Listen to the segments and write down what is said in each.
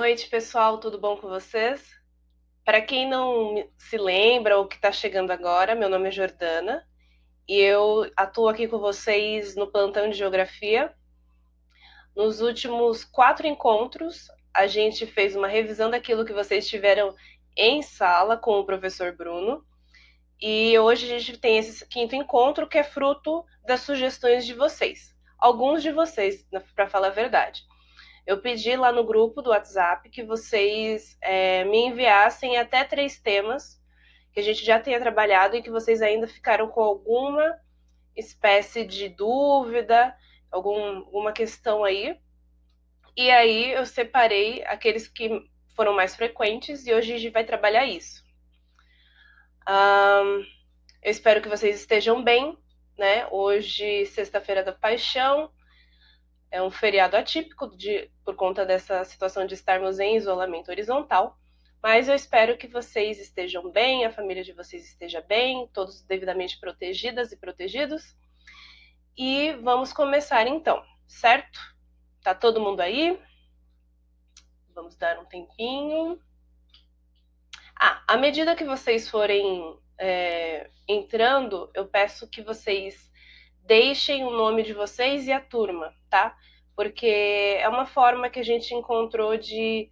Boa noite, pessoal, tudo bom com vocês? Para quem não se lembra ou que está chegando agora, meu nome é Jordana e eu atuo aqui com vocês no plantão de geografia. Nos últimos 4 encontros, a gente fez uma revisão daquilo que vocês tiveram em sala com o professor Bruno e hoje a gente tem esse quinto encontro que é fruto das sugestões de vocês. Alguns de vocês, para falar a verdade. Eu pedi lá no grupo do WhatsApp que vocês me enviassem até 3 temas que a gente já tenha trabalhado e que vocês ainda ficaram com alguma espécie de dúvida, alguma questão aí. E aí eu separei aqueles que foram mais frequentes e hoje a gente vai trabalhar isso. Eu espero que vocês estejam bem, né? Hoje, sexta-feira da Paixão, é um feriado atípico por conta dessa situação de estarmos em isolamento horizontal, mas eu espero que vocês estejam bem, a família de vocês esteja bem, todos devidamente protegidas e protegidos. E vamos começar então, certo? Tá todo mundo aí? Vamos dar um tempinho. À medida que vocês forem entrando, eu peço que vocês deixem o nome de vocês e a turma, tá? Porque é uma forma que a gente encontrou de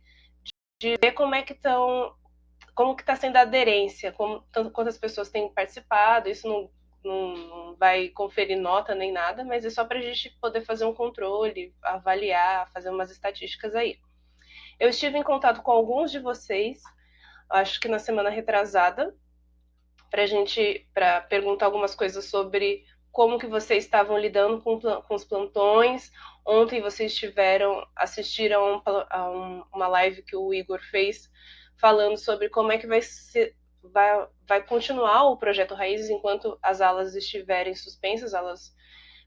ver como é que estão, como que está sendo a aderência, quantas pessoas têm participado. Isso não vai conferir nota nem nada, mas é só para a gente poder fazer um controle, avaliar, fazer umas estatísticas aí. Eu estive em contato com alguns de vocês, acho que na semana retrasada, para perguntar algumas coisas sobre como que vocês estavam lidando com os plantões. Ontem vocês assistiram a uma live que o Igor fez falando sobre como é que vai continuar o projeto Raízes enquanto as aulas estiverem suspensas, aulas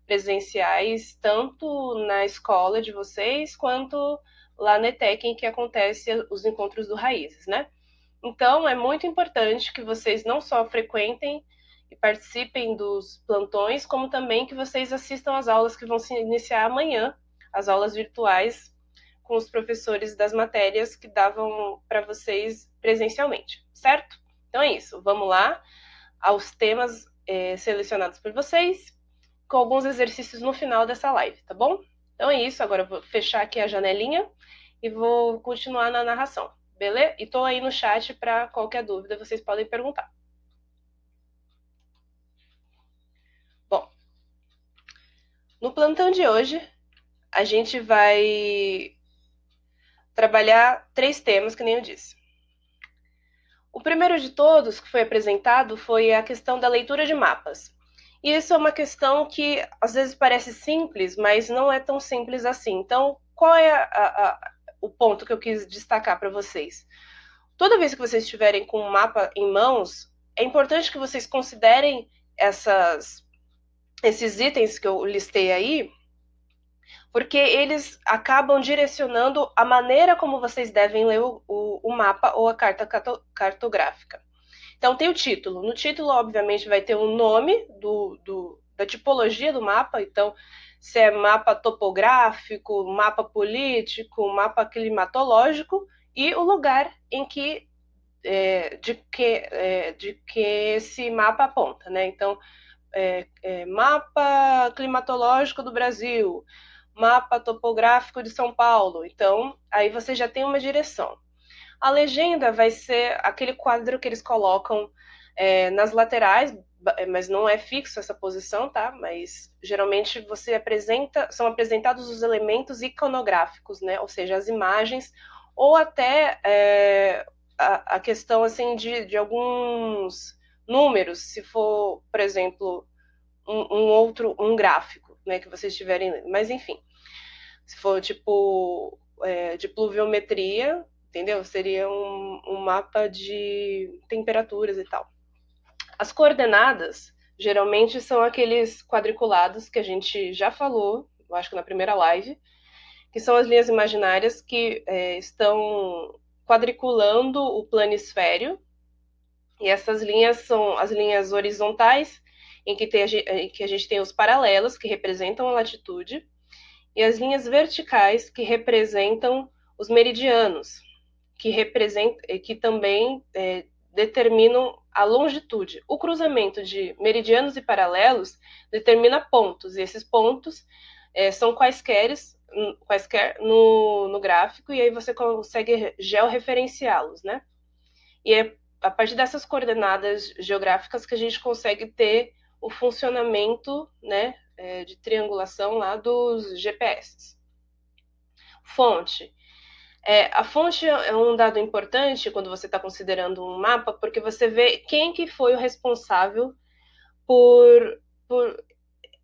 presenciais, tanto na escola de vocês quanto lá na ETEC, em que acontece os encontros do Raízes, né? Então, é muito importante que vocês não só frequentem e participem dos plantões, como também que vocês assistam às aulas que vão se iniciar amanhã, as aulas virtuais com os professores das matérias que davam para vocês presencialmente, certo? Então é isso, vamos lá aos temas selecionados por vocês, com alguns exercícios no final dessa live, tá bom? Então é isso, agora eu vou fechar aqui a janelinha e vou continuar na narração, beleza? E tô aí no chat para qualquer dúvida, vocês podem perguntar. Bom, no plantão de hoje, a gente vai trabalhar 3 temas, que nem eu disse. O primeiro de todos que foi apresentado foi a questão da leitura de mapas. E isso é uma questão que às vezes parece simples, mas não é tão simples assim. Então, qual é o ponto que eu quis destacar para vocês? Toda vez que vocês estiverem com um mapa em mãos, é importante que vocês considerem esses itens que eu listei aí, porque eles acabam direcionando a maneira como vocês devem ler o mapa ou a carta cartográfica. Então, tem o título. No título, obviamente, vai ter o nome da tipologia do mapa. Então, se é mapa topográfico, mapa político, mapa climatológico e o lugar em que de que esse mapa aponta, né? Então, mapa climatológico do Brasil, mapa topográfico de São Paulo. Então, aí você já tem uma direção. A legenda vai ser aquele quadro que eles colocam nas laterais, mas não é fixo essa posição, tá? Mas geralmente são apresentados os elementos iconográficos, né? Ou seja, as imagens, ou até a questão assim de alguns números, se for, por exemplo, um gráfico, né? Que vocês tiverem, mas enfim, se for tipo de pluviometria, entendeu? Seria um mapa de temperaturas e tal. As coordenadas geralmente são aqueles quadriculados que a gente já falou, eu acho que na primeira live, que são as linhas imaginárias que estão quadriculando o planisfério. E essas linhas são as linhas horizontais, em que a gente tem os paralelos, que representam a latitude, e as linhas verticais, que representam os meridianos, que também determinam a longitude. O cruzamento de meridianos e paralelos determina pontos, e esses pontos são quaisquer no gráfico, e aí você consegue georreferenciá-los, né? E é a partir dessas coordenadas geográficas que a gente consegue ter o funcionamento, né, de triangulação lá dos GPS. Fonte. A fonte é um dado importante quando você está considerando um mapa, porque você vê quem que foi o responsável por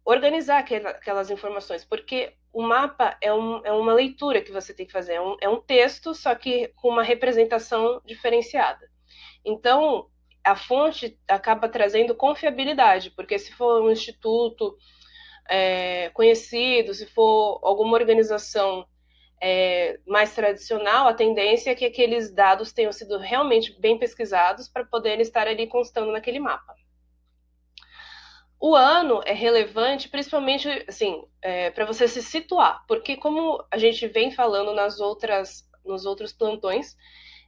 organizar aquelas informações, porque o mapa é uma leitura que você tem que fazer, é um texto, só que com uma representação diferenciada. Então, a fonte acaba trazendo confiabilidade, porque se for um instituto conhecido, se for alguma organização mais tradicional, a tendência é que aqueles dados tenham sido realmente bem pesquisados para poderem estar ali constando naquele mapa. O ano é relevante, principalmente assim, para você se situar, porque como a gente vem falando nos outros plantões,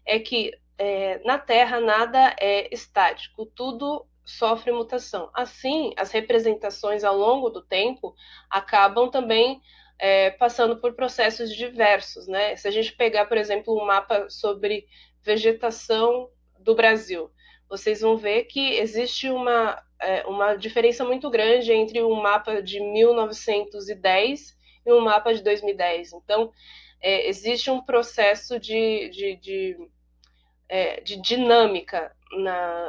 é que na Terra nada é estático, tudo sofre mutação. Assim, as representações ao longo do tempo acabam também passando por processos diversos, né? Se a gente pegar, por exemplo, um mapa sobre vegetação do Brasil, vocês vão ver que existe uma diferença muito grande entre um mapa de 1910 e um mapa de 2010. Então, existe um processo de dinâmica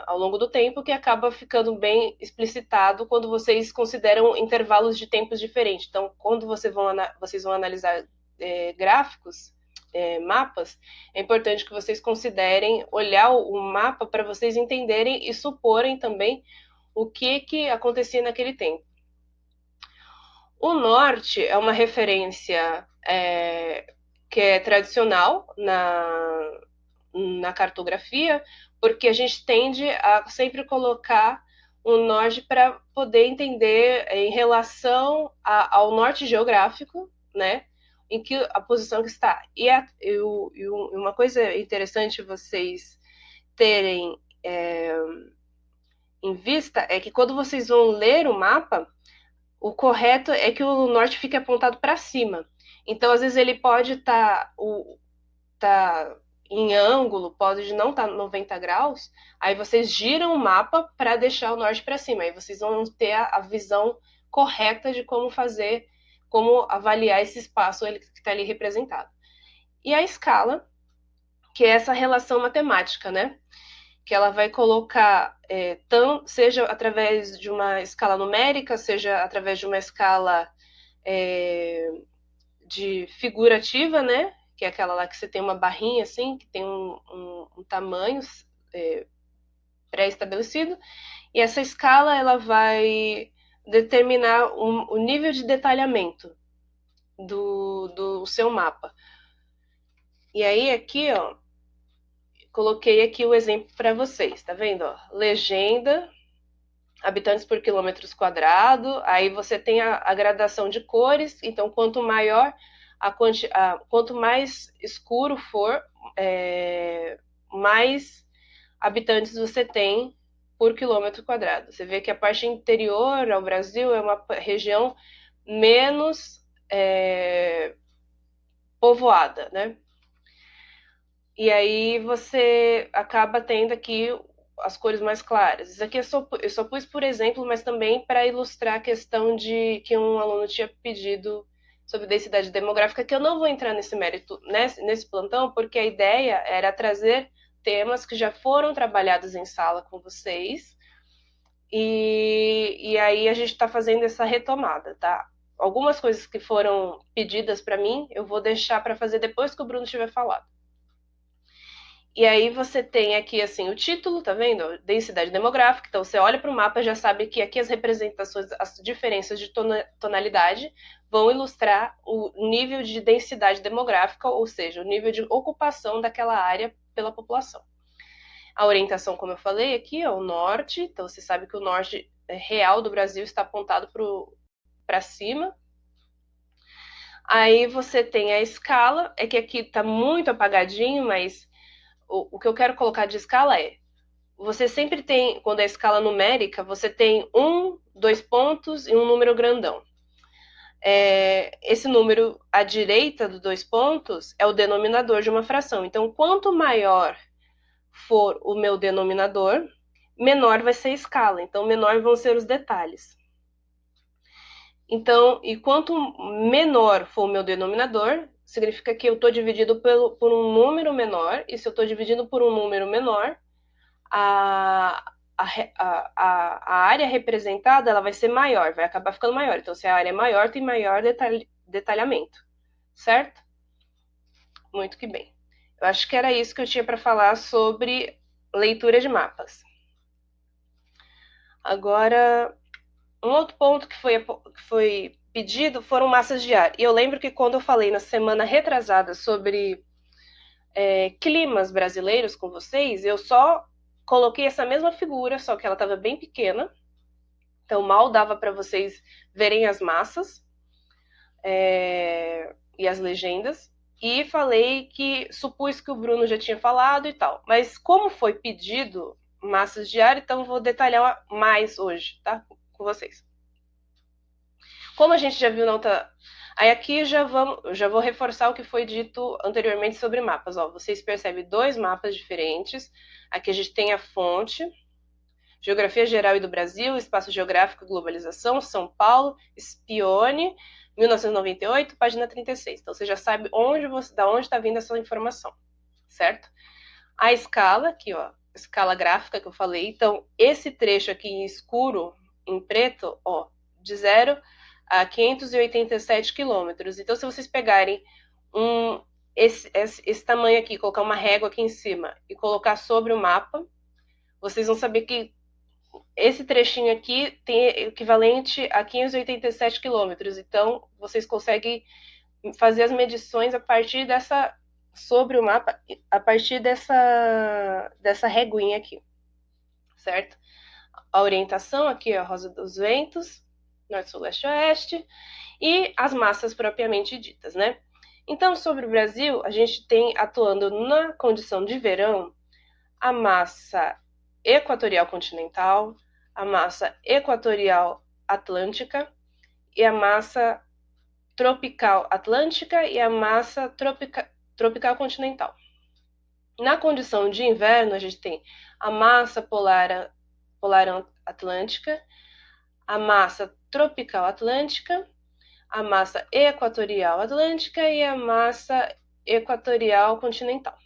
ao longo do tempo que acaba ficando bem explicitado quando vocês consideram intervalos de tempos diferentes. Então, quando vocês vão analisar gráficos, mapas, é importante que vocês considerem olhar o mapa para vocês entenderem e suporem também o que acontecia naquele tempo. O norte é uma referência que é tradicional na cartografia, porque a gente tende a sempre colocar o norte para poder entender em relação ao norte geográfico, né? Em que a posição que está. E uma coisa interessante vocês terem em vista é que quando vocês vão ler o mapa, o correto é que o norte fique apontado para cima. Então, às vezes, ele pode estar em ângulo, pode não estar 90 graus, aí vocês giram o mapa para deixar o norte para cima. Aí vocês vão ter a visão correta de como avaliar esse espaço que está ali representado. E a escala, que é essa relação matemática, né? Que ela vai colocar, seja através de uma escala numérica, seja através de uma escala de figurativa, né? Que é aquela lá que você tem uma barrinha assim, que tem um tamanho pré-estabelecido, e essa escala ela vai determinar o nível de detalhamento do seu mapa. E aí aqui, ó, coloquei aqui o exemplo para vocês, tá vendo? Ó, legenda, habitantes por quilômetros quadrados, aí você tem a gradação de cores, então quanto maior quanto mais escuro for, mais habitantes você tem por quilômetro quadrado. Você vê que a parte interior ao Brasil é uma região menos povoada, né? E aí você acaba tendo aqui as cores mais claras. Isso aqui eu só pus por exemplo, mas também para ilustrar a questão de que um aluno tinha pedido sobre densidade demográfica, que eu não vou entrar nesse mérito nesse plantão, porque a ideia era trazer temas que já foram trabalhados em sala com vocês, e aí a gente está fazendo essa retomada, tá? Algumas coisas que foram pedidas para mim, eu vou deixar para fazer depois que o Bruno tiver falado. E aí você tem aqui assim o título, tá vendo? Densidade demográfica. Então você olha para o mapa e já sabe que aqui as representações, as diferenças de tonalidade vão ilustrar o nível de densidade demográfica, ou seja, o nível de ocupação daquela área pela população. A orientação, como eu falei, aqui é o norte. Então você sabe que o norte real do Brasil está apontado para cima. Aí você tem a escala, é que aqui tá muito apagadinho, mas o que eu quero colocar de escala é, você sempre tem, quando é escala numérica, você tem um, dois pontos e um número grandão. Esse número à direita dos dois pontos é o denominador de uma fração. Então, quanto maior for o meu denominador, menor vai ser a escala. Então, menor vão ser os detalhes. Então, e quanto menor for o meu denominador, significa que eu estou dividido por um número menor, e se eu estou dividindo por um número menor, a, a área representada ela vai ser maior, vai acabar ficando maior. Então, se a área é maior, tem maior detalhamento, certo? Muito que bem. Eu acho que era isso que eu tinha para falar sobre leitura de mapas. Agora, um outro ponto que foi pedido foram massas de ar. E eu lembro que quando eu falei na semana retrasada sobre climas brasileiros com vocês, eu só coloquei essa mesma figura, só que ela estava bem pequena. Então mal dava para vocês verem as massas e as legendas. E falei que supus que o Bruno já tinha falado e tal. Mas como foi pedido massas de ar, então vou detalhar mais hoje, tá? Com vocês. Como a gente já viu na outra. Aí aqui já vou reforçar o que foi dito anteriormente sobre mapas. Ó, vocês percebem dois mapas diferentes. Aqui a gente tem a fonte, Geografia Geral e do Brasil, Espaço Geográfico e Globalização, São Paulo, Spione, 1998, página 36. Então você já sabe da onde está vindo essa informação, certo? A escala, aqui ó, escala gráfica que eu falei. Então esse trecho aqui em escuro, em preto, ó, de 0 a 587 quilômetros. Então se vocês pegarem esse tamanho aqui, colocar uma régua aqui em cima e colocar sobre o mapa, vocês vão saber que esse trechinho aqui tem equivalente a 587 quilômetros. Então, vocês conseguem fazer as medições a partir dessa, sobre o mapa, a partir dessa reguinha aqui, certo? A orientação aqui é a rosa dos ventos, norte, sul, leste, oeste, e as massas propriamente ditas, né? Então, sobre o Brasil, a gente tem atuando na condição de verão a massa equatorial continental, a massa equatorial atlântica e a massa tropical atlântica e a massa tropical continental. Na condição de inverno, a gente tem a massa polar atlântica, a massa tropical atlântica, a massa equatorial atlântica e a massa equatorial continental.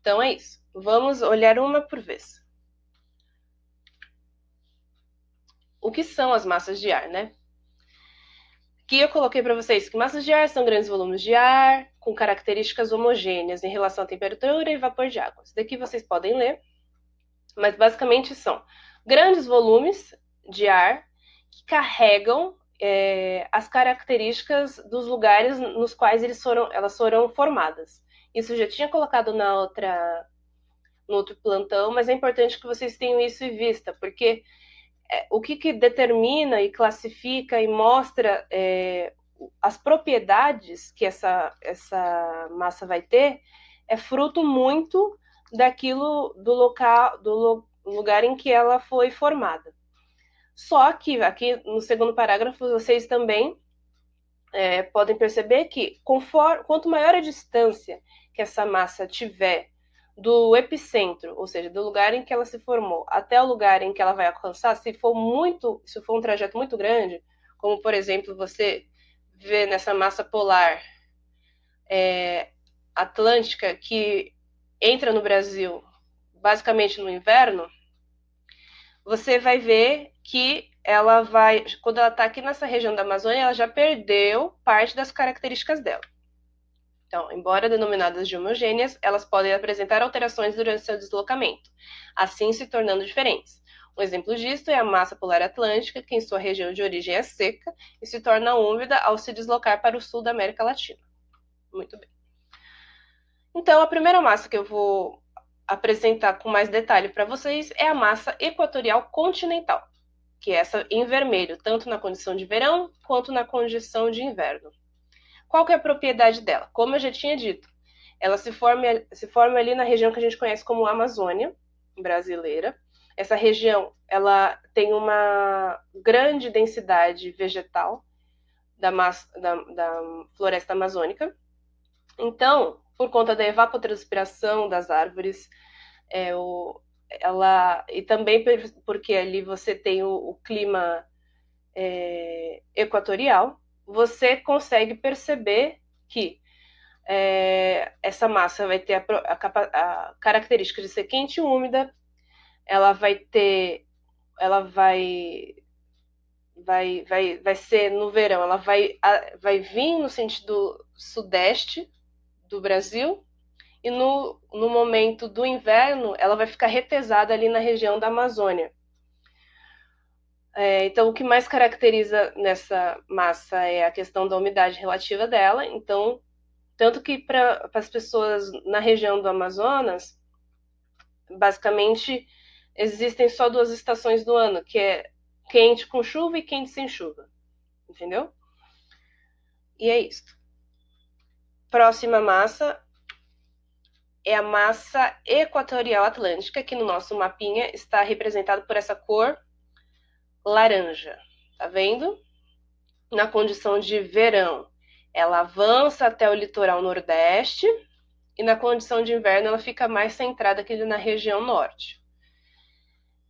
Então é isso. Vamos olhar uma por vez. O que são as massas de ar, né? Aqui eu coloquei para vocês que massas de ar são grandes volumes de ar com características homogêneas em relação à temperatura e vapor de água. Isso daqui vocês podem ler, mas basicamente são grandes volumes de ar que carregam as características dos lugares nos quais elas foram formadas. Isso eu já tinha colocado no outro plantão, mas é importante que vocês tenham isso em vista, porque o que determina e classifica e mostra as propriedades que essa massa vai ter é fruto muito daquilo do lugar em que ela foi formada. Só que aqui no segundo parágrafo vocês também podem perceber que quanto maior a distância que essa massa tiver do epicentro, ou seja, do lugar em que ela se formou até o lugar em que ela vai alcançar, se for um trajeto muito grande, como por exemplo você vê nessa massa polar atlântica que entra no Brasil basicamente no inverno, você vai ver que quando ela está aqui nessa região da Amazônia, ela já perdeu parte das características dela. Então, embora denominadas de homogêneas, elas podem apresentar alterações durante seu deslocamento, assim se tornando diferentes. Um exemplo disto é a massa polar atlântica, que em sua região de origem é seca e se torna úmida ao se deslocar para o sul da América Latina. Muito bem. Então, a primeira massa que eu vou apresentar com mais detalhe para vocês é a massa equatorial continental, que é essa em vermelho, tanto na condição de verão quanto na condição de inverno. qual que é a propriedade dela? Como eu já tinha dito, ela se forma ali na região que a gente conhece como Amazônia brasileira. Essa região, ela tem uma grande densidade vegetal da floresta amazônica. Então, por conta da evapotranspiração das árvores, e também porque ali você tem o clima equatorial, você consegue perceber que essa massa vai ter a característica de ser quente e úmida, ela vai ter, ela vai ser no verão, ela vai vir no sentido sudeste do Brasil, e no momento do inverno ela vai ficar retesada ali na região da Amazônia. Então, o que mais caracteriza nessa massa é a questão da umidade relativa dela. Então, tanto que para as pessoas na região do Amazonas, basicamente existem só duas estações do ano, que é quente com chuva e quente sem chuva. Entendeu? E é isso. Próxima massa é a massa equatorial atlântica, que no nosso mapinha está representada por essa cor laranja. Tá vendo? Na condição de verão, ela avança até o litoral nordeste, e na condição de inverno ela fica mais centrada aqui na região norte.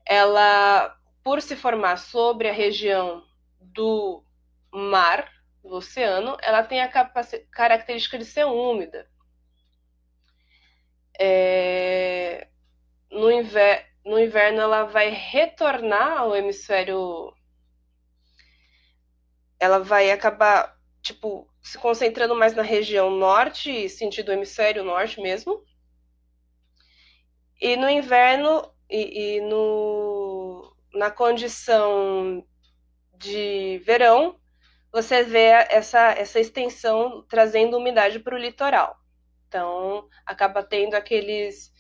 Ela, por se formar sobre a região do mar, do oceano, ela tem a característica de ser úmida. No inverno ela vai retornar ao hemisfério, ela vai acabar, tipo, se concentrando mais na região norte, sentido hemisfério norte mesmo. E no inverno, na condição de verão, você vê essa extensão trazendo umidade para o litoral. Então, acaba tendo aquelas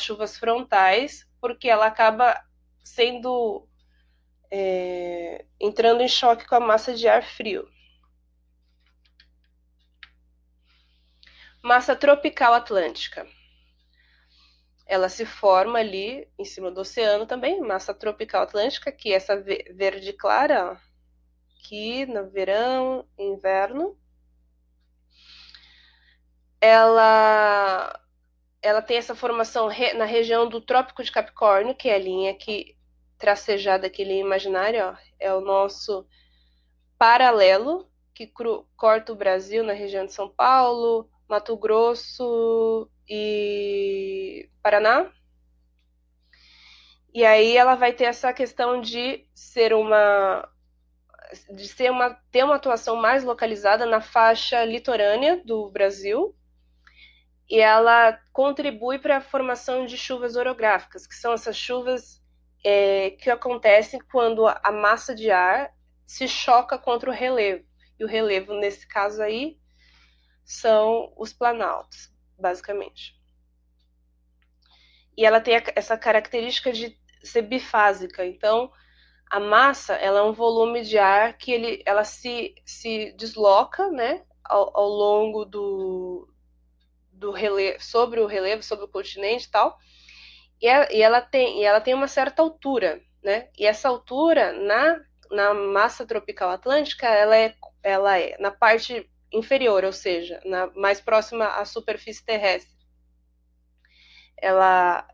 chuvas frontais, porque ela acaba sendo entrando em choque com a massa de ar frio. Massa tropical atlântica. Ela se forma ali em cima do oceano também, massa tropical atlântica, que é essa verde clara, ó, aqui no verão, inverno. Ela tem essa formação na região do Trópico de Capricórnio, que é a linha aqui tracejada, aqui, linha imaginária, ó, é o nosso paralelo, que corta o Brasil na região de São Paulo, Mato Grosso e Paraná. E aí ela vai ter essa questão de ter uma atuação mais localizada na faixa litorânea do Brasil, e ela contribui para a formação de chuvas orográficas, que são essas chuvas que acontecem quando a massa de ar se choca contra o relevo. E o relevo, nesse caso aí, são os planaltos, basicamente. E ela tem essa característica de ser bifásica. Então, a massa, ela é um volume de ar que ela se desloca, né, ao longo do relevo, sobre o relevo, sobre o continente e tal. E ela tem uma certa altura, né? E essa altura na massa tropical atlântica, ela é na parte inferior, ou seja, mais próxima à superfície terrestre. Ela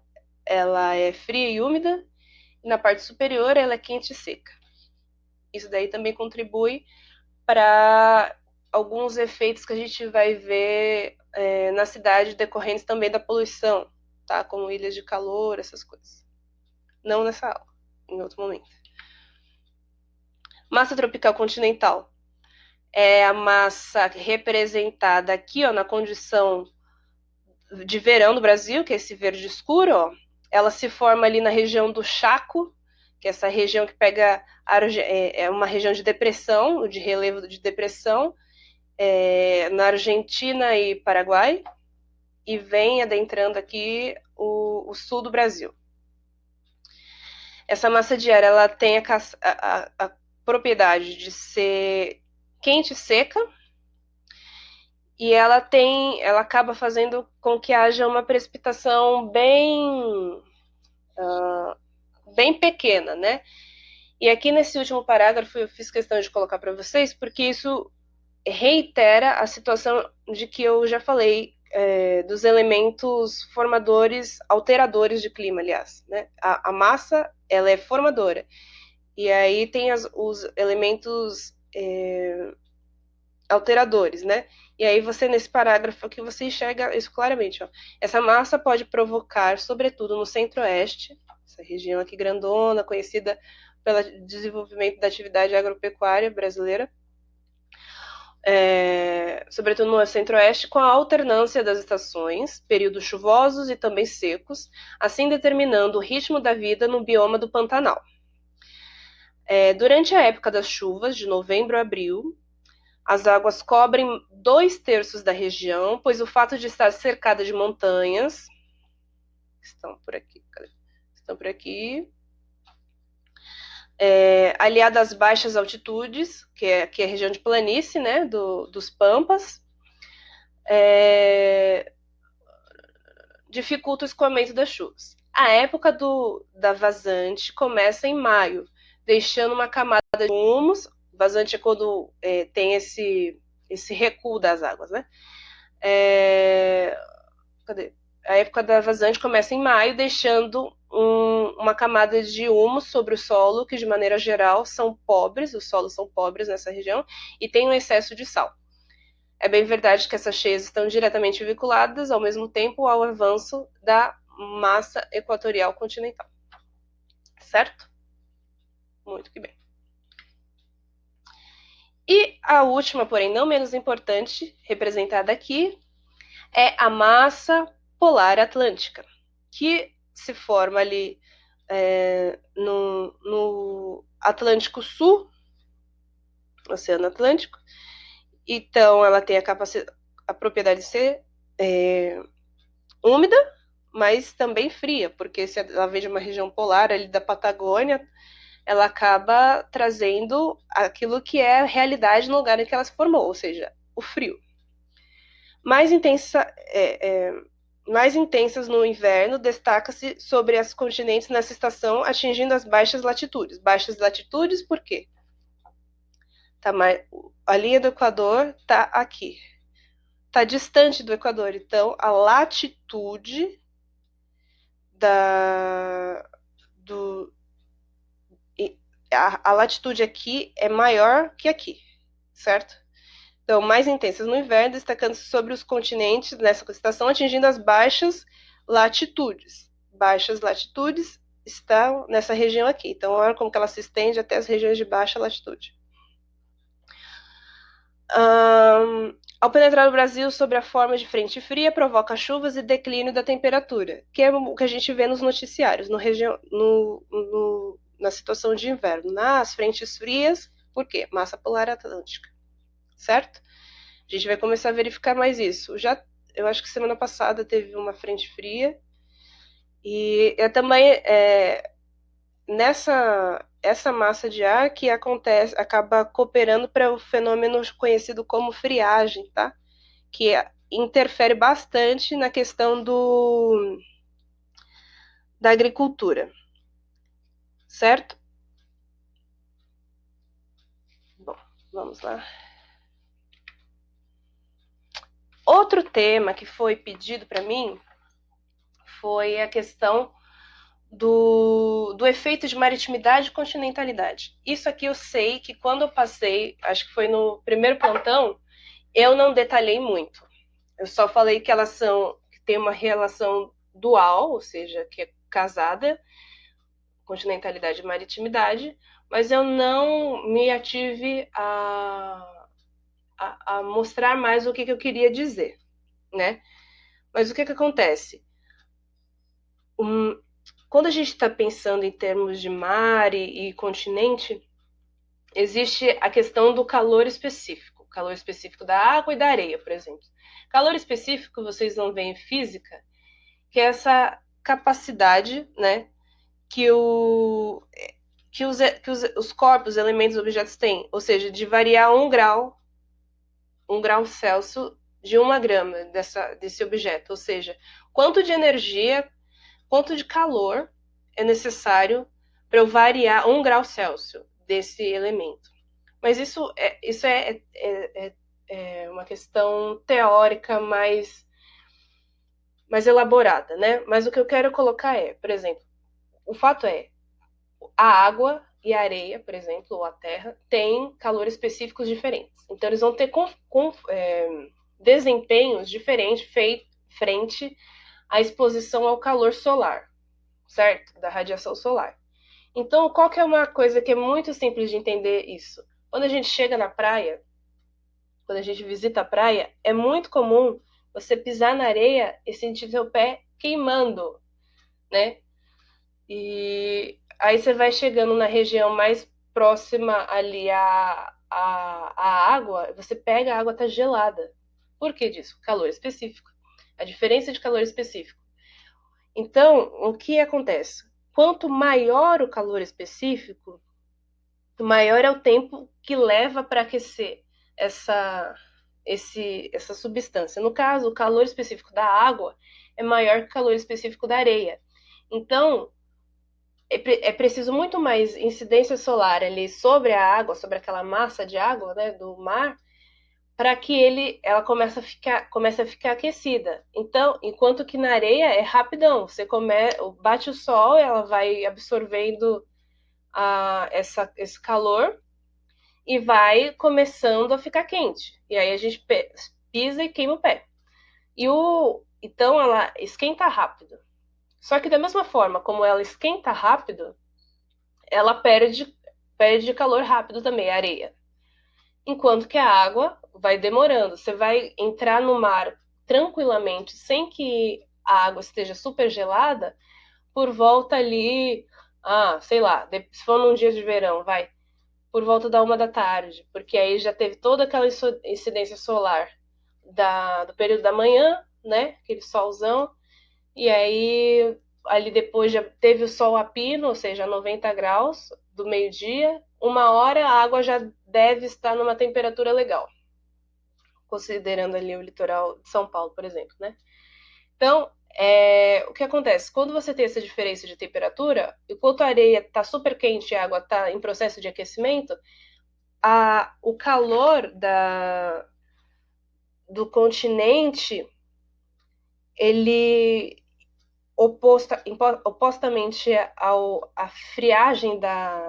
é fria e úmida, e na parte superior ela é quente e seca. Isso daí também contribui para alguns efeitos que a gente vai ver na cidade decorrentes também da poluição, tá? Como ilhas de calor, essas coisas. Não nessa aula, em outro momento. Massa tropical continental é a massa representada aqui, ó, na condição de verão do Brasil, que é esse verde escuro, ó. Ela se forma ali na região do Chaco, que é essa região que pega é uma região de depressão, de relevo de depressão, na Argentina e Paraguai, e vem adentrando aqui o sul do Brasil. Essa massa de ar, ela tem a propriedade de ser quente e seca, e ela acaba fazendo com que haja uma precipitação bem pequena, né? E aqui nesse último parágrafo eu fiz questão de colocar para vocês, porque isso reitera a situação de que eu já falei, dos elementos formadores, alteradores de clima, aliás. Né? A massa, ela é formadora. E aí tem os elementos alteradores, né? E aí você, nesse parágrafo aqui, você enxerga isso claramente. Ó. Essa massa pode provocar, sobretudo no centro-oeste, essa região aqui grandona, conhecida pelo desenvolvimento da atividade agropecuária brasileira, sobretudo no centro-oeste, com a alternância das estações, períodos chuvosos e também secos, assim determinando o ritmo da vida no bioma do Pantanal. Durante a época das chuvas, de novembro a abril, as águas cobrem 2/3 da região, pois o fato de estar cercada de montanhas estão por aqui, aliada às baixas altitudes, que é a região de planície, né, dos Pampas, dificulta o escoamento das chuvas. A época da vazante começa em maio, deixando uma camada de humus. Vazante é quando tem esse recuo das águas, né? Cadê? A época da vazante começa em maio, deixando uma camada de humus sobre o solo, que de maneira geral são pobres, os solos são pobres nessa região, e tem um excesso de sal. É bem verdade que essas cheias estão diretamente vinculadas, ao mesmo tempo, ao avanço da massa equatorial continental. Certo? Muito que bem. E a última, porém não menos importante, representada aqui, é a massa polar atlântica, que se forma ali no Atlântico Sul, Oceano Atlântico. Então, ela tem a propriedade de ser úmida, mas também fria, porque se ela vem de uma região polar ali da Patagônia, ela acaba trazendo aquilo que é a realidade no lugar em que ela se formou, ou seja, o frio. Mais intensas no inverno, destaca-se sobre as continentes nessa estação, atingindo as baixas latitudes. Baixas latitudes por quê? A linha do Equador está aqui. Está distante do Equador, então a latitude a latitude aqui é maior que aqui, certo? Então, mais intensas no inverno, destacando-se sobre os continentes nessa estação, atingindo as baixas latitudes. Baixas latitudes estão nessa região aqui. Então, olha como que ela se estende até as regiões de baixa latitude. Ao penetrar no Brasil sob a forma de frente fria, provoca chuvas e declínio da temperatura, que é o que a gente vê nos noticiários, na situação de inverno. Nas frentes frias, por quê? Massa polar atlântica, certo? A gente vai começar a verificar mais isso. Eu acho que semana passada teve uma frente fria, e também essa massa de ar que acaba cooperando para o fenômeno conhecido como friagem, tá? Que interfere bastante na questão da agricultura, certo? Bom, vamos lá. Outro tema que foi pedido para mim foi a questão do efeito de maritimidade e continentalidade. Isso aqui eu sei que quando eu passei, acho que foi no primeiro plantão, eu não detalhei muito. Eu só falei que elas que tem uma relação dual, ou seja, que é casada, continentalidade e maritimidade, mas eu não me ative a mostrar mais o que eu queria dizer, né? Mas o que acontece? Quando a gente está pensando em termos de mar e continente, existe a questão do calor específico da água e da areia, por exemplo. Calor específico, vocês vão ver em física, que é essa capacidade, né, que os corpos, elementos, objetos têm, ou seja, de variar 1 grau Celsius de 1 grama desse objeto, ou seja, quanto de energia, quanto de calor é necessário para eu variar 1 grau Celsius desse elemento. Mas isso é uma questão teórica mais elaborada, né? Mas o que eu quero colocar é, por exemplo, o fato é, a água e a areia, por exemplo, ou a terra, têm calores específicos diferentes. Então, eles vão ter desempenhos diferentes frente à exposição ao calor solar, certo? Da radiação solar. Então, qual que é uma coisa que é muito simples de entender isso? Quando a gente chega na praia, quando a gente visita a praia, é muito comum você pisar na areia e sentir seu pé queimando, né? E aí você vai chegando na região mais próxima ali à água, você pega, a água tá gelada. Por que disso? Calor específico. A diferença de calor específico. Então, o que acontece? Quanto maior o calor específico, maior é o tempo que leva para aquecer essa, essa substância. No caso, o calor específico da água é maior que o calor específico da areia. Então, é preciso muito mais incidência solar ali sobre a água, sobre aquela massa de água, né, do mar, para que ela comece a ficar aquecida. Então, enquanto que na areia é rapidão, bate o sol, ela vai absorvendo esse calor e vai começando a ficar quente. E aí a gente pisa e queima o pé. Então ela esquenta rápido. Só que da mesma forma como ela esquenta rápido, ela perde calor rápido também, a areia. Enquanto que a água vai demorando. Você vai entrar no mar tranquilamente, sem que a água esteja super gelada, por volta ali, sei lá, se for num dia de verão, vai, por volta da 1 da tarde, porque aí já teve toda aquela incidência solar do período da manhã, né? Aquele solzão, e aí ali depois já teve o sol a pino, ou seja, 90 graus do meio-dia, 1 hora a água já deve estar numa temperatura legal, considerando ali o litoral de São Paulo, por exemplo, né? Então, o que acontece? Quando você tem essa diferença de temperatura, enquanto a areia está super quente e a água está em processo de aquecimento, o calor do continente, ele opostamente à friagem da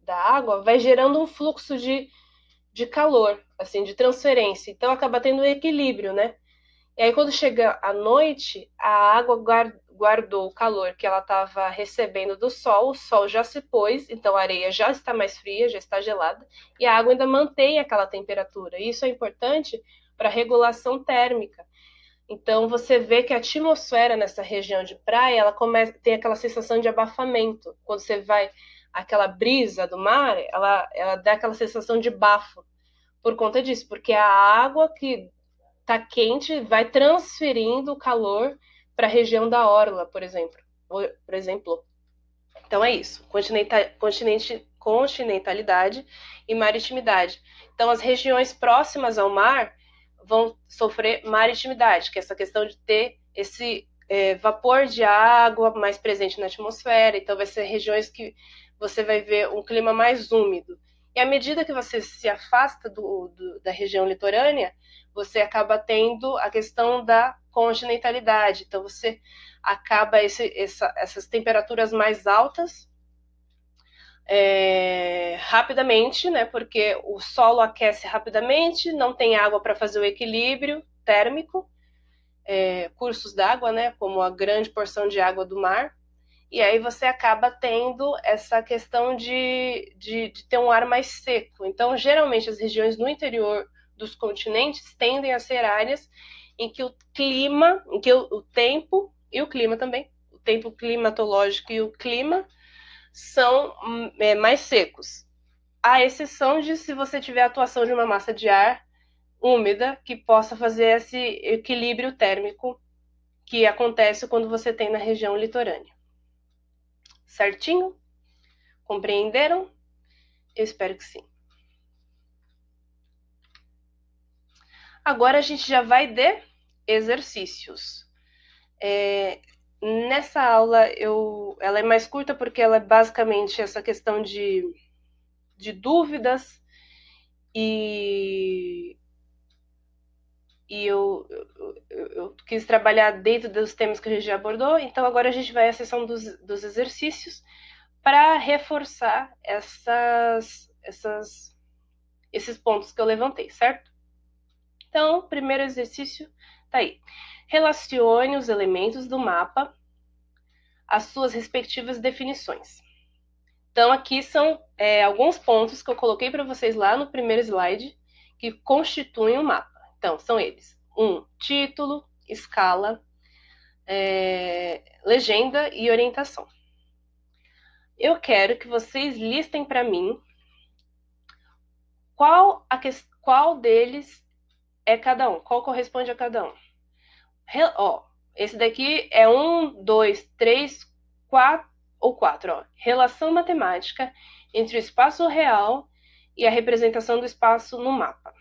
água, vai gerando um fluxo de calor, assim, de transferência. Então acaba tendo um equilíbrio, né? E aí quando chega a noite, a água guardou o calor que ela estava recebendo do sol, o sol já se pôs, então a areia já está mais fria, já está gelada, e a água ainda mantém aquela temperatura. E isso é importante para a regulação térmica. Então você vê que a atmosfera nessa região de praia, tem aquela sensação de abafamento. Quando você vai, aquela brisa do mar, ela dá aquela sensação de bafo por conta disso, porque a água que está quente vai transferindo o calor para a região da orla, por exemplo. Então é isso, continentalidade e maritimidade. Então as regiões próximas ao mar vão sofrer maritimidade, que é essa questão de ter esse vapor de água mais presente na atmosfera. Então vai ser regiões que você vai ver um clima mais úmido. E à medida que você se afasta da região litorânea, você acaba tendo a questão da continentalidade. Então você acaba essas temperaturas mais altas rapidamente, né? Porque o solo aquece rapidamente, não tem água para fazer o equilíbrio térmico, cursos d'água, né? Como a grande porção de água do mar. E aí você acaba tendo essa questão de ter um ar mais seco. Então, geralmente, as regiões no interior dos continentes tendem a ser áreas em que o clima, em que o tempo e o clima também, o tempo climatológico e o clima são mais secos. À exceção de se você tiver a atuação de uma massa de ar úmida que possa fazer esse equilíbrio térmico que acontece quando você tem na região litorânea. Certinho? Compreenderam? Eu espero que sim. Agora a gente já vai de exercícios. Nessa aula ela é mais curta porque ela é basicamente essa questão de dúvidas e, eu quis trabalhar dentro dos temas que a gente já abordou, então agora a gente vai à sessão dos exercícios para reforçar esses pontos que eu levantei, certo? Então, primeiro exercício tá aí. Relacione os elementos do mapa às suas respectivas definições. Então, aqui são alguns pontos que eu coloquei para vocês lá no primeiro slide que constituem o mapa. Então, são eles: título, escala, legenda e orientação. Eu quero que vocês listem para mim qual deles é cada um, qual corresponde a cada um. Esse daqui é 1, 2, 3, 4 ou 4. Relação matemática entre o espaço real e a representação do espaço no mapa.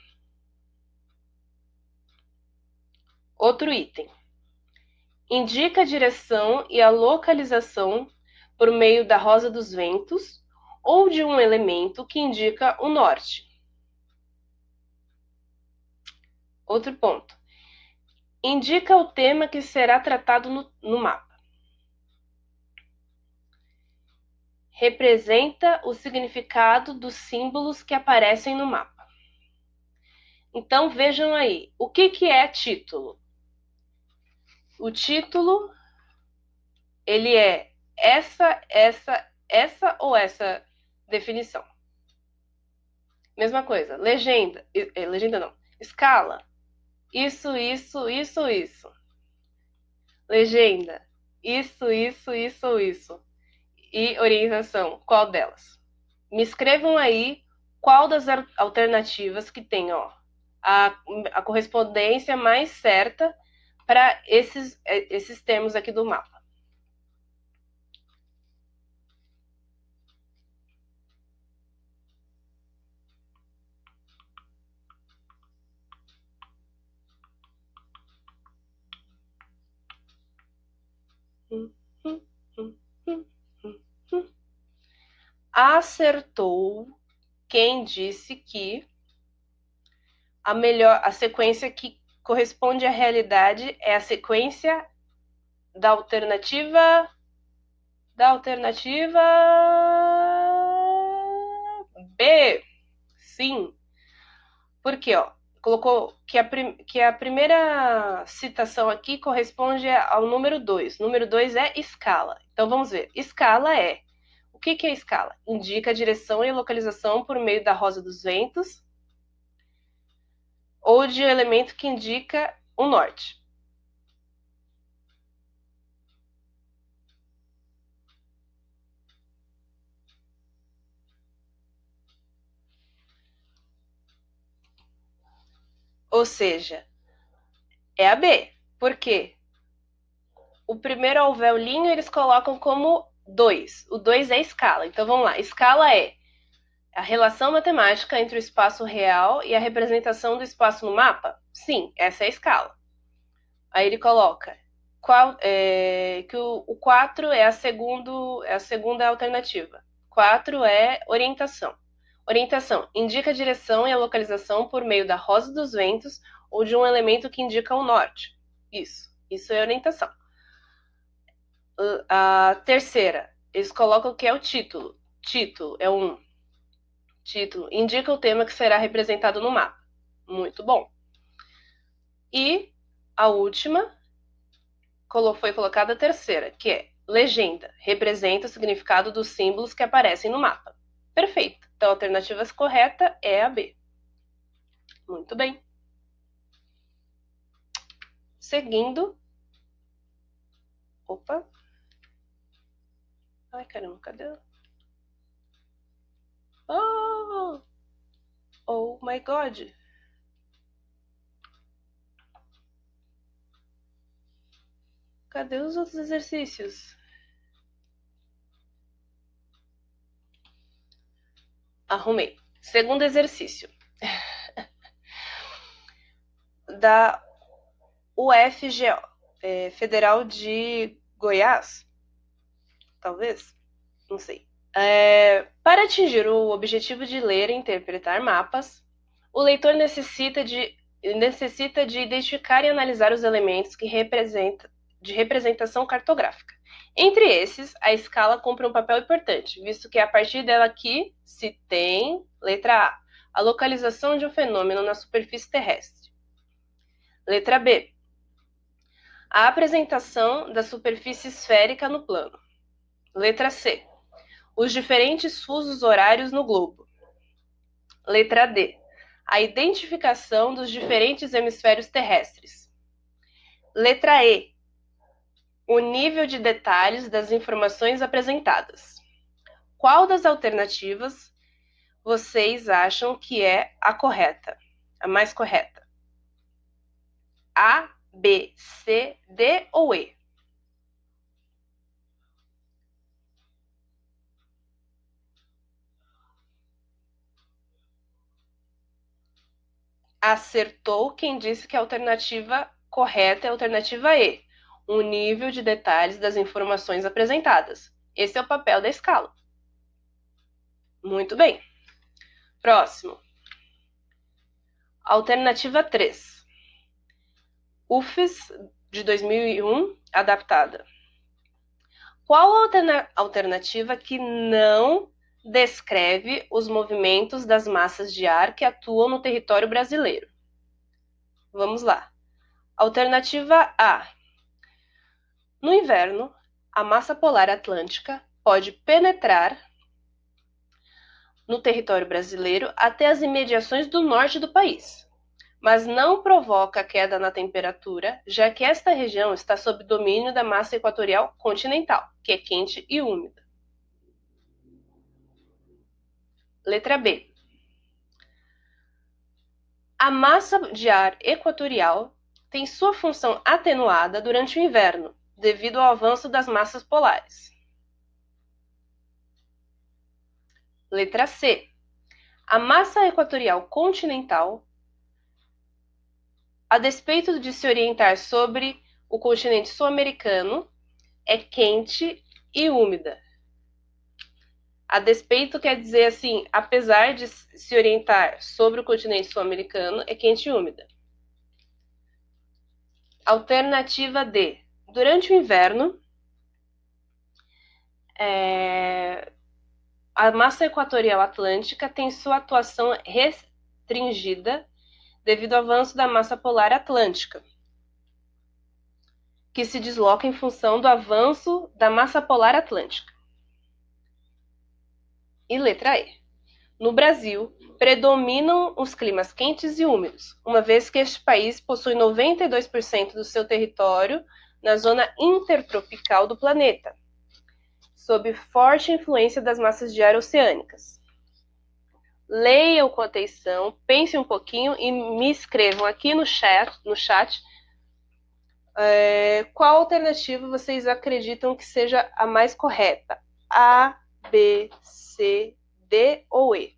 Outro item. Indica a direção e a localização por meio da rosa dos ventos ou de um elemento que indica o norte. Outro ponto. Indica o tema que será tratado no mapa. Representa o significado dos símbolos que aparecem no mapa. Então vejam aí, o que é título? O título, ele é essa ou essa definição. Mesma coisa, legenda, legenda não, escala, isso, isso. Legenda, isso. E orientação, qual delas? Me escrevam aí qual das alternativas que tem a correspondência mais certa para esses termos aqui do mapa. Acertou quem disse que a sequência que corresponde à realidade é a sequência da alternativa B. Sim. Por quê? Colocou que a primeira citação aqui corresponde ao número 2. Número 2 é escala. Então vamos ver. Escala é. O que é escala? Indica a direção e localização por meio da rosa dos ventos ou de elemento que indica o norte. Ou seja, é a B. Por quê? O primeiro alvéolinho eles colocam como 2. O 2 é escala. Então vamos lá. Escala é a relação matemática entre o espaço real e a representação do espaço no mapa? Sim, essa é a escala. Aí ele coloca que o 4 é a segunda alternativa. 4 é orientação. Orientação indica a direção e a localização por meio da rosa dos ventos ou de um elemento que indica o norte. Isso é orientação. A terceira, eles colocam que é o título. Título é título indica o tema que será representado no mapa. Muito bom. E a última foi colocada a terceira, que é legenda, representa o significado dos símbolos que aparecem no mapa. Perfeito. Então a alternativa correta é a B. Muito bem. Seguindo. Opa. Ai, caramba, cadê? Oh my God. Cadê os outros exercícios? Arrumei. Segundo exercício. da UFGO, Federal de Goiás, talvez, não sei. Para atingir o objetivo de ler e interpretar mapas, o leitor necessita de identificar e analisar os elementos de representação cartográfica. Entre esses, a escala cumpre um papel importante, visto que é a partir dela que se tem, letra A localização de um fenômeno na superfície terrestre. Letra B, a apresentação da superfície esférica no plano. Letra C, os diferentes fusos horários no globo. Letra D, a identificação dos diferentes hemisférios terrestres. Letra E, o nível de detalhes das informações apresentadas. Qual das alternativas vocês acham que é a correta, a mais correta? A, B, C, D ou E? Acertou quem disse que a alternativa correta é a alternativa E, o nível de detalhes das informações apresentadas. Esse é o papel da escala. Muito bem. Próximo. Alternativa 3. UFES de 2001, adaptada. Qual a alternativa que não descreve os movimentos das massas de ar que atuam no território brasileiro? Vamos lá. Alternativa A. No inverno, a massa polar atlântica pode penetrar no território brasileiro até as imediações do norte do país, mas não provoca queda na temperatura, já que esta região está sob domínio da massa equatorial continental, que é quente e úmida. Letra B. A massa de ar equatorial tem sua função atenuada durante o inverno, devido ao avanço das massas polares. Letra C. A massa equatorial continental, a despeito de se orientar sobre o continente sul-americano, é quente e úmida. A despeito quer dizer assim, apesar de se orientar sobre o continente sul-americano, é quente e úmida. Alternativa D. Durante o inverno, a massa equatorial atlântica tem sua atuação restringida devido ao avanço da massa polar atlântica, que se desloca em função do avanço da massa polar atlântica. E letra E. No Brasil, predominam os climas quentes e úmidos, uma vez que este país possui 92% do seu território na zona intertropical do planeta, sob forte influência das massas de ar oceânicas. Leiam com atenção, pensem um pouquinho e me escrevam aqui no chat qual alternativa vocês acreditam que seja a mais correta. A, B, C, D ou E?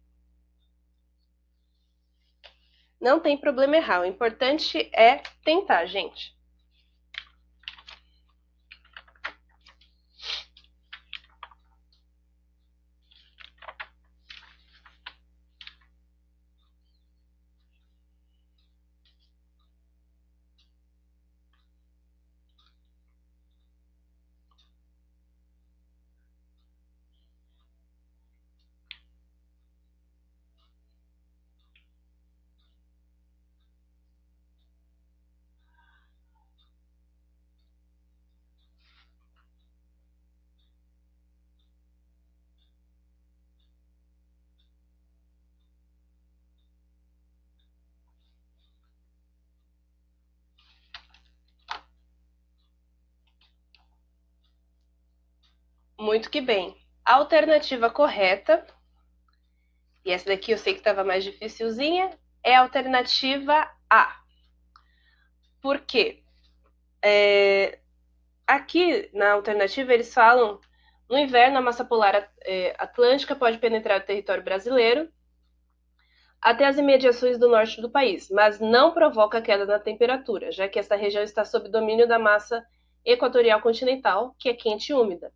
Não tem problema errar, o importante é tentar, gente. Muito que bem. A alternativa correta, e essa daqui eu sei que estava mais dificilzinha, é a alternativa A. Por quê? Aqui na alternativa eles falam: no inverno a massa polar atlântica pode penetrar o território brasileiro, até as imediações do norte do país, mas não provoca queda na temperatura, já que essa região está sob domínio da massa equatorial continental, que é quente e úmida.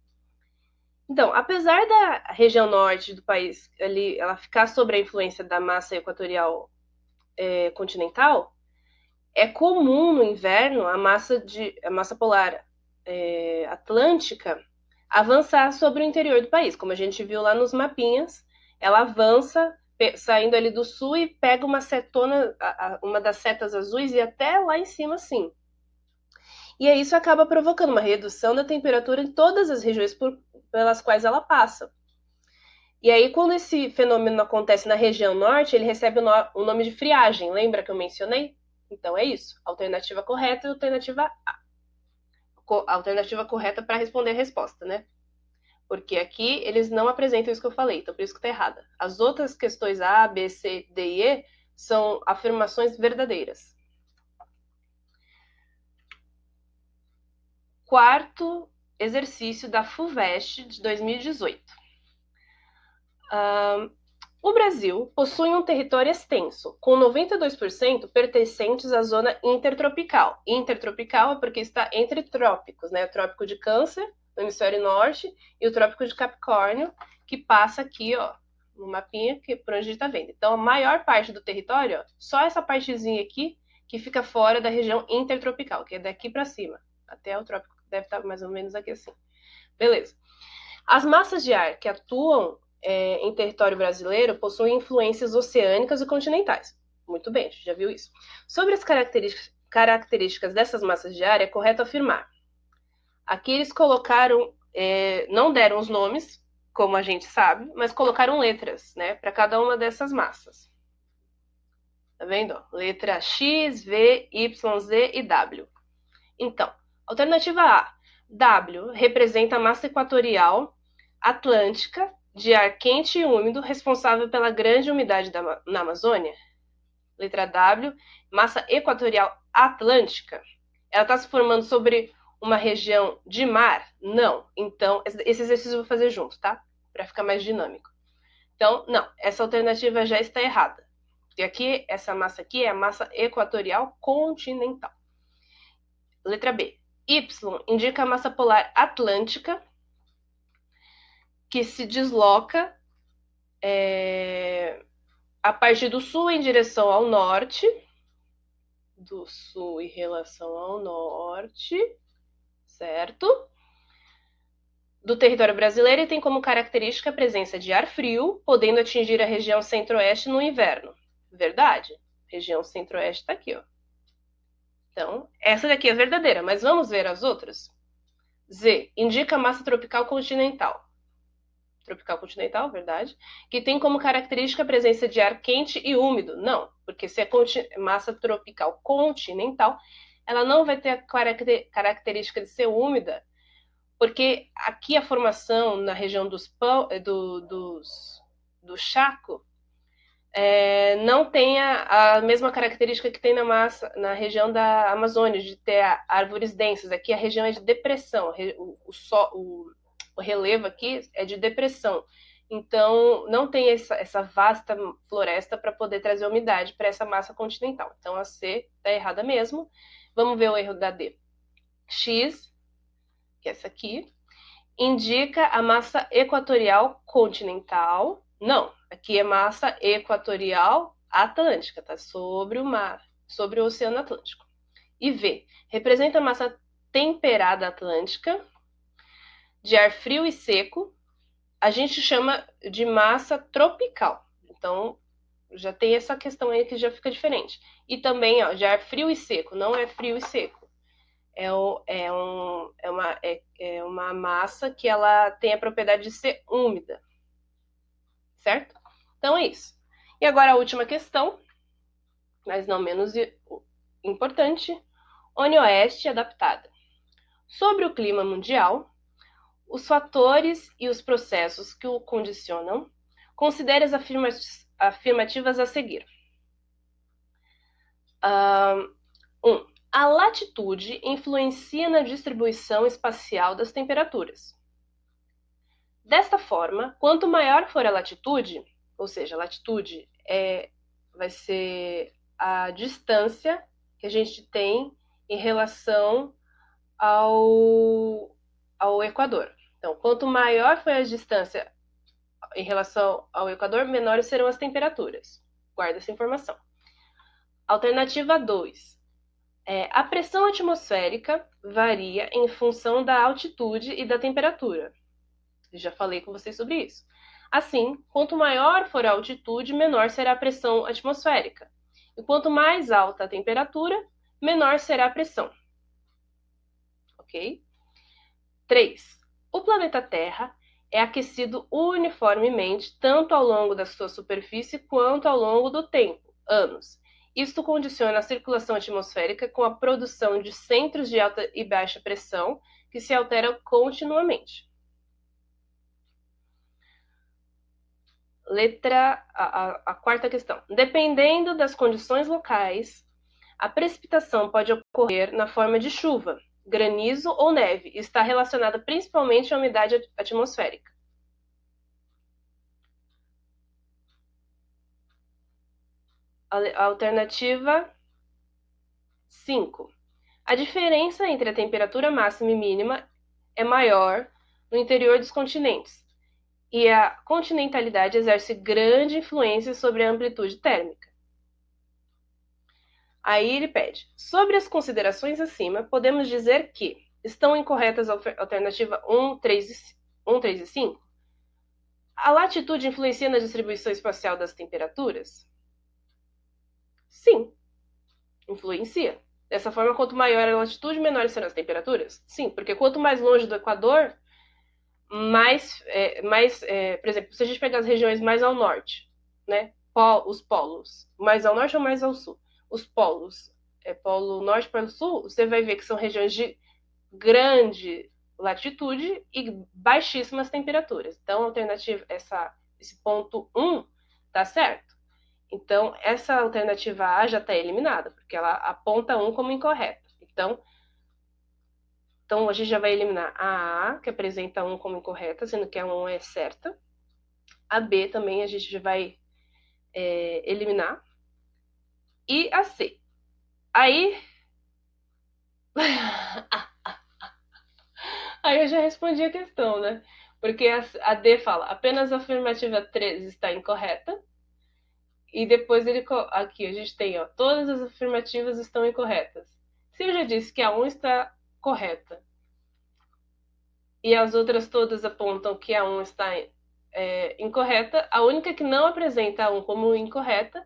Então, apesar da região norte do país ali, ela ficar sob a influência da massa equatorial continental, é comum no inverno a massa polar atlântica avançar sobre o interior do país, como a gente viu lá nos mapinhas. Ela avança saindo ali do sul e pega uma setona, uma das setas azuis e até lá em cima, sim. E aí isso acaba provocando uma redução da temperatura em todas as regiões pelas quais ela passa. E aí, quando esse fenômeno acontece na região norte, ele recebe o nome de friagem. Lembra que eu mencionei? Então é isso. Alternativa correta e alternativa A. Alternativa correta para responder a resposta, né? Porque aqui eles não apresentam isso que eu falei, então por isso que tá errada. As outras questões A, B, C, D e E são afirmações verdadeiras. Quarto exercício da FUVEST de 2018. O Brasil possui um território extenso, com 92% pertencentes à zona intertropical. Intertropical é porque está entre trópicos, né? O trópico de Câncer, no hemisfério norte, e o trópico de Capricórnio, que passa aqui, ó, no mapinha, que por onde a gente está vendo. Então, a maior parte do território, ó, só essa partezinha aqui, que fica fora da região intertropical, que é daqui para cima, até o trópico, deve estar mais ou menos aqui assim. Beleza. As massas de ar que atuam em território brasileiro possuem influências oceânicas e continentais. Muito bem, a gente já viu isso. Sobre as características dessas massas de ar, é correto afirmar. Aqui eles colocaram, não deram os nomes, como a gente sabe, mas colocaram letras, né, para cada uma dessas massas. Tá vendo? Letra X, V, Y, Z e W. Então, alternativa A. W representa a massa equatorial atlântica de ar quente e úmido responsável pela grande umidade na Amazônia. Letra W, massa equatorial atlântica. Ela está se formando sobre uma região de mar? Não. Então, esse exercício eu vou fazer junto, tá? Para ficar mais dinâmico. Então, não, essa alternativa já está errada. Porque aqui, essa massa aqui é a massa equatorial continental. Letra B. Y indica a massa polar atlântica, que se desloca a partir do sul em direção ao norte, do sul em relação ao norte, certo? Do território brasileiro e tem como característica a presença de ar frio, podendo atingir a região centro-oeste no inverno. Verdade? Região centro-oeste está aqui, ó. Então, essa daqui é verdadeira, mas vamos ver as outras? Z, indica a massa tropical continental. Tropical continental, verdade, que tem como característica a presença de ar quente e úmido. Não, porque se é massa tropical continental, ela não vai ter a característica de ser úmida, porque aqui a formação na região do Chaco não tem a mesma característica que tem na região da Amazônia, de ter árvores densas. Aqui a região é de depressão, o relevo aqui é de depressão. Então, não tem essa vasta floresta para poder trazer umidade para essa massa continental. Então, a C está errada mesmo. Vamos ver o erro da D. X, que é essa aqui, indica a massa equatorial continental. Não, aqui é massa equatorial atlântica, tá? Sobre o mar, sobre o Oceano Atlântico. E V, representa a massa temperada atlântica, de ar frio e seco, a gente chama de massa tropical. Então, já tem essa questão aí que já fica diferente. E também, ó, de ar frio e seco, não é frio e seco. É uma massa que ela tem a propriedade de ser úmida. Certo? Então é isso. E agora a última questão, mas não menos importante, ONU Oeste adaptada. Sobre o clima mundial, os fatores e os processos que o condicionam, considere as afirmativas a seguir. 1. A latitude influencia na distribuição espacial das temperaturas. Desta forma, quanto maior for a latitude, ou seja, a latitude é vai ser a distância que a gente tem em relação ao Equador. Então, quanto maior foi a distância em relação ao Equador, menores serão as temperaturas. Guarda essa informação. Alternativa 2. A pressão atmosférica varia em função da altitude e da temperatura. Eu já falei com vocês sobre isso. Assim, quanto maior for a altitude, menor será a pressão atmosférica. E quanto mais alta a temperatura, menor será a pressão. Ok? 3. O planeta Terra é aquecido uniformemente tanto ao longo da sua superfície quanto ao longo do tempo, anos. Isto condiciona a circulação atmosférica com a produção de centros de alta e baixa pressão que se alteram continuamente. A quarta questão. Dependendo das condições locais, a precipitação pode ocorrer na forma de chuva, granizo ou neve e está relacionada principalmente à umidade atmosférica. A alternativa 5. A diferença entre a temperatura máxima e mínima é maior no interior dos continentes, e a continentalidade exerce grande influência sobre a amplitude térmica. Aí ele pede: sobre as considerações acima, podemos dizer que estão incorretas a alternativa 1, 3 e 5? A latitude influencia na distribuição espacial das temperaturas? Sim, influencia. Dessa forma, quanto maior a latitude, menores serão as temperaturas? Sim, porque quanto mais longe do Equador, por exemplo, se a gente pegar as regiões mais ao norte, né? Os polos, mais ao norte ou mais ao sul? Os polos, polo norte, polo sul, você vai ver que são regiões de grande latitude e baixíssimas temperaturas. Então, a alternativa, esse ponto 1 tá certo. Então, essa alternativa A já está eliminada, porque ela aponta 1 como incorreta. Então, a gente já vai eliminar a A, que apresenta 1 como incorreta, sendo que a 1 é certa. A B também a gente já vai eliminar. E a C. Aí... Aí eu já respondi a questão, né? Porque a D fala, apenas a afirmativa 3 está incorreta. E depois aqui a gente tem, ó, todas as afirmativas estão incorretas. Se eu já disse que a 1 está correta e as outras todas apontam que a 1 está incorreta, a única que não apresenta a 1 como incorreta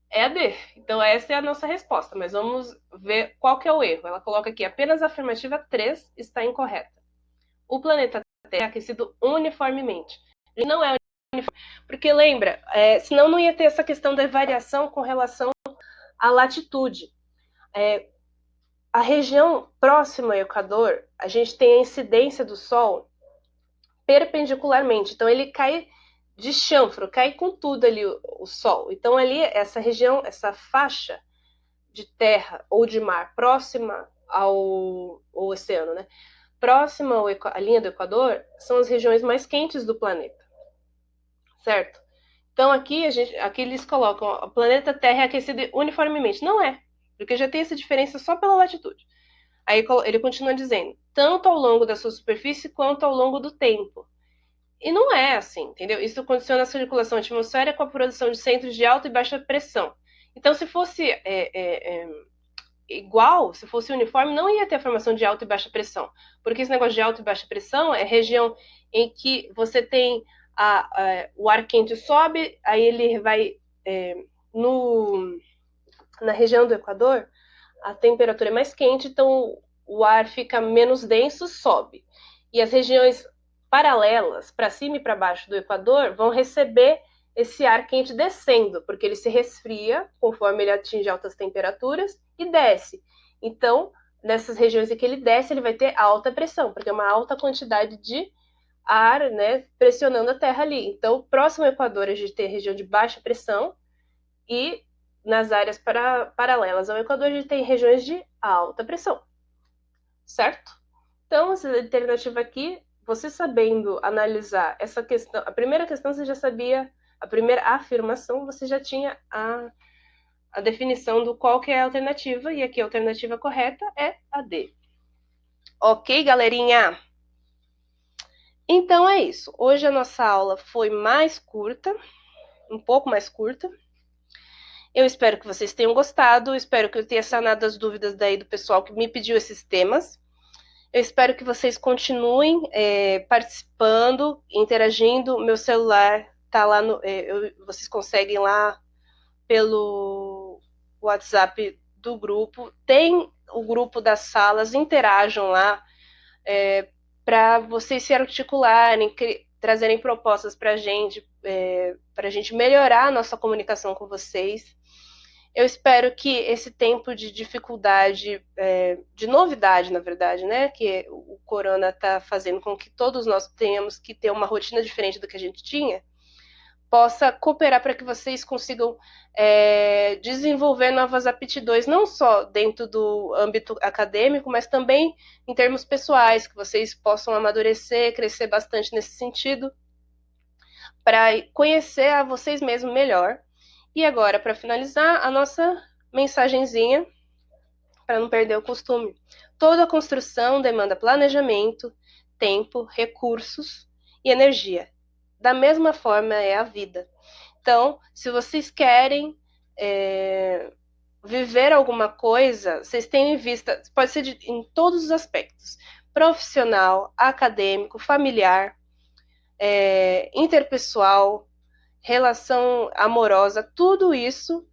é a D. Então essa é a nossa resposta, mas vamos ver qual que é o erro. Ela coloca aqui, apenas a afirmativa 3 está incorreta. O planeta Terra é aquecido uniformemente. Ele não é uniforme, porque lembra, senão não ia ter essa questão da variação com relação à latitude. A região próxima ao Equador, a gente tem a incidência do Sol perpendicularmente. Então ele cai de chanfro, cai com tudo ali o Sol. Então ali, essa região, essa faixa de terra ou de mar próxima ao oceano, né? Próxima à linha do Equador, são as regiões mais quentes do planeta. Certo? Então aqui eles colocam, o planeta Terra é aquecido uniformemente. Não é, porque já tem essa diferença só pela latitude. Aí ele continua dizendo, tanto ao longo da sua superfície quanto ao longo do tempo. E não é assim, entendeu? Isso condiciona a circulação atmosférica com a produção de centros de alta e baixa pressão. Então, se fosse igual, se fosse uniforme, não ia ter a formação de alta e baixa pressão. Porque esse negócio de alta e baixa pressão é região em que você tem o ar quente sobe, aí ele vai na região do Equador, a temperatura é mais quente, então o ar fica menos denso, sobe. E as regiões paralelas, para cima e para baixo do Equador, vão receber esse ar quente descendo, porque ele se resfria conforme ele atinge altas temperaturas e desce. Então, nessas regiões em que ele desce, ele vai ter alta pressão, porque é uma alta quantidade de ar, né, pressionando a Terra ali. Então, próximo ao Equador, a gente tem a região de baixa pressão e nas áreas paralelas ao Equador, a gente tem regiões de alta pressão. Certo? Então, essa alternativa aqui, você sabendo analisar essa questão, a primeira questão você já sabia a primeira afirmação, você já tinha a definição do qual que é a alternativa, e aqui a alternativa correta é a D. Ok, galerinha? Então é isso. Hoje a nossa aula foi mais curta, um pouco mais curta. Eu espero que vocês tenham gostado, espero que eu tenha sanado as dúvidas daí do pessoal que me pediu esses temas. Eu espero que vocês continuem participando, interagindo. Meu celular tá lá no. Vocês conseguem lá pelo WhatsApp do grupo. Tem o grupo das salas, interajam lá para vocês se articularem, trazerem propostas para a gente melhorar a nossa comunicação com vocês. Eu espero que esse tempo de dificuldade, de novidade, na verdade, né, que o corona está fazendo com que todos nós tenhamos que ter uma rotina diferente do que a gente tinha, possa cooperar para que vocês consigam desenvolver novas aptidões, não só dentro do âmbito acadêmico, mas também em termos pessoais, que vocês possam amadurecer, crescer bastante nesse sentido, para conhecer a vocês mesmos melhor. E agora, para finalizar, a nossa mensagenzinha, para não perder o costume. Toda construção demanda planejamento, tempo, recursos e energia. Da mesma forma é a vida. Então, se vocês querem viver alguma coisa, vocês têm em vista, pode ser em todos os aspectos: profissional, acadêmico, familiar, interpessoal, relação amorosa, tudo isso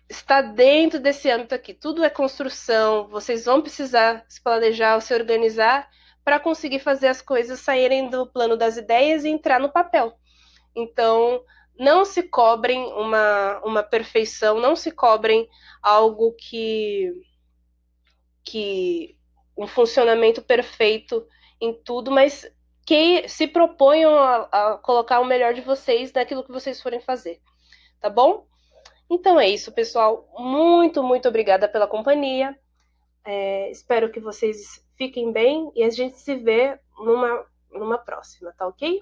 está dentro desse âmbito aqui. Tudo é construção, vocês vão precisar se planejar, se organizar para conseguir fazer as coisas saírem do plano das ideias e entrar no papel. Então, não se cobrem uma perfeição, não se cobrem algo que um funcionamento perfeito em tudo, mas que se proponham a colocar o melhor de vocês naquilo que vocês forem fazer, tá bom? Então é isso, pessoal. Muito, muito obrigada pela companhia. Espero que vocês fiquem bem e a gente se vê numa próxima, tá ok?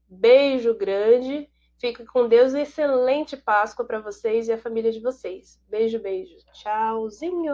Beijo grande. Fique com Deus e excelente Páscoa para vocês e a família de vocês. Beijo, beijo. Tchauzinho!